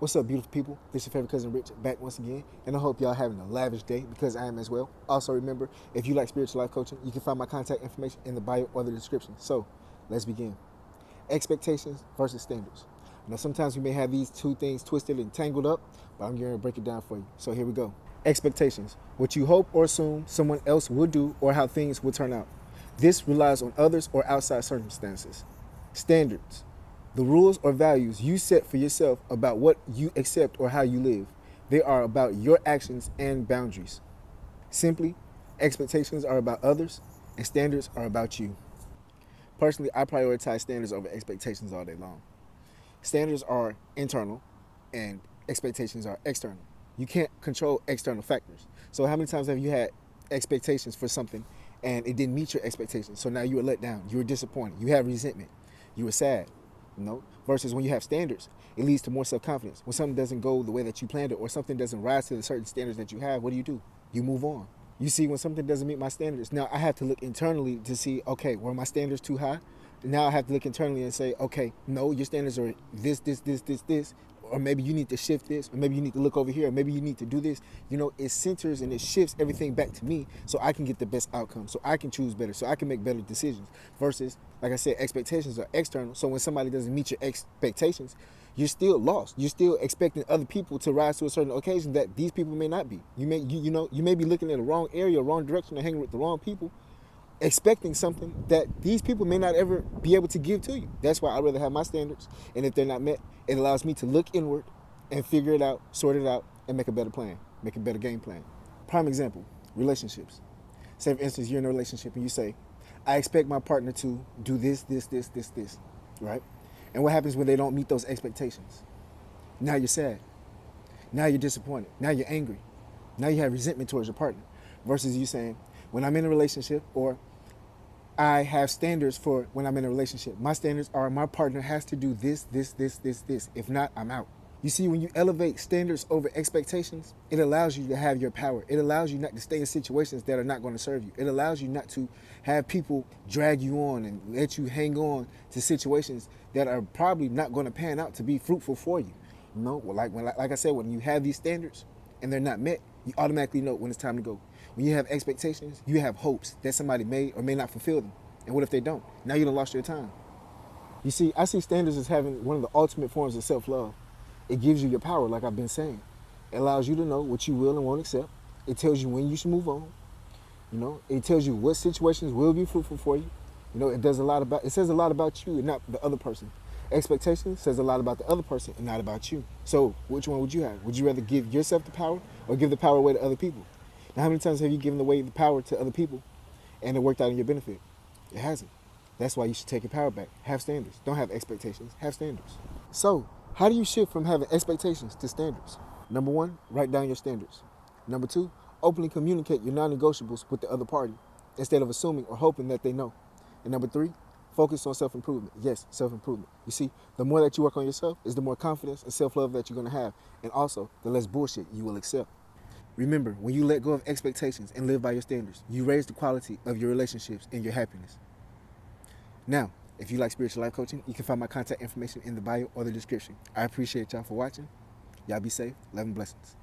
What's up, beautiful people? This is your favorite cousin Rich back once again, and I hope y'all having a lavish day because I am as well. Also, remember, if you like spiritual life coaching, you can find my contact information in the bio or the description. So, let's begin. Expectations versus standards. Now, sometimes we may have these two things twisted and tangled up, but I'm going to break it down for you. So, here we go. Expectations: what you hope or assume someone else will do or how things will turn out. This relies on others or outside circumstances. Standards: the rules or values you set for yourself about what you accept or how you live. They are about your actions and boundaries. Simply, expectations are about others and standards are about you. Personally, I prioritize standards over expectations all day long. Standards are internal and expectations are external. You can't control external factors. So how many times have you had expectations for something and it didn't meet your expectations? So now you were let down, you were disappointed, you have resentment, you were sad. Versus when you have standards, it leads to more self-confidence. When something doesn't go the way that you planned it or something doesn't rise to the certain standards that you have, what do? You move on. You see, when something doesn't meet my standards, now I have to look internally to see, okay, were my standards too high? Now I have to look internally and say, okay, no, your standards are this, or maybe you need to shift this, or maybe you need to look over here, or maybe you need to do this. It centers and it shifts everything back to me so I can get the best outcome, so I can choose better, so I can make better decisions. Versus, like I said, expectations are external. So when somebody doesn't meet your expectations, you're still lost. You're still expecting other people to rise to a certain occasion that these people may not be. You may be looking in the wrong area, wrong direction, or hanging with the wrong people, expecting something that these people may not ever be able to give to you. That's why I'd rather have my standards, and if they're not met, it allows me to look inward and figure it out, sort it out, and make a better plan, make a better game plan. Prime example, relationships. Say, for instance, you're in a relationship and you say, I expect my partner to do this, right? And what happens when they don't meet those expectations? Now you're sad. Now you're disappointed. Now you're angry. Now you have resentment towards your partner. Versus you saying, when I'm in a relationship, or I have standards for when I'm in a relationship. My standards are my partner has to do this. If not, I'm out. You see, when you elevate standards over expectations, it allows you to have your power. It allows you not to stay in situations that are not going to serve you. It allows you not to have people drag you on and let you hang on to situations that are probably not going to pan out to be fruitful for you. Like I said, when you have these standards and they're not met, you automatically know when it's time to go. When you have expectations, you have hopes that somebody may or may not fulfill them. And what if they don't? Now you done lost your time. You see, I see standards as having one of the ultimate forms of self-love. It gives you your power, like I've been saying. It allows you to know what you will and won't accept. It tells you when you should move on. It tells you what situations will be fruitful for you. It says a lot about you and not the other person. Expectation says a lot about the other person and not about you. So which one would you have? Would you rather give yourself the power or give the power away to other people? Now, how many times have you given away the power to other people and it worked out in your benefit? It hasn't. That's why you should take your power back. Have standards. Don't have expectations. Have standards. So, how do you shift from having expectations to standards? Number one, write down your standards. Number two, openly communicate your non-negotiables with the other party instead of assuming or hoping that they know. And number three, focus on self-improvement. Yes, self-improvement. You see, the more that you work on yourself is the more confidence and self-love that you're going to have. And also, the less bullshit you will accept. Remember, when you let go of expectations and live by your standards, you raise the quality of your relationships and your happiness. Now, if you like spiritual life coaching, you can find my contact information in the bio or the description. I appreciate y'all for watching. Y'all be safe. Love and blessings.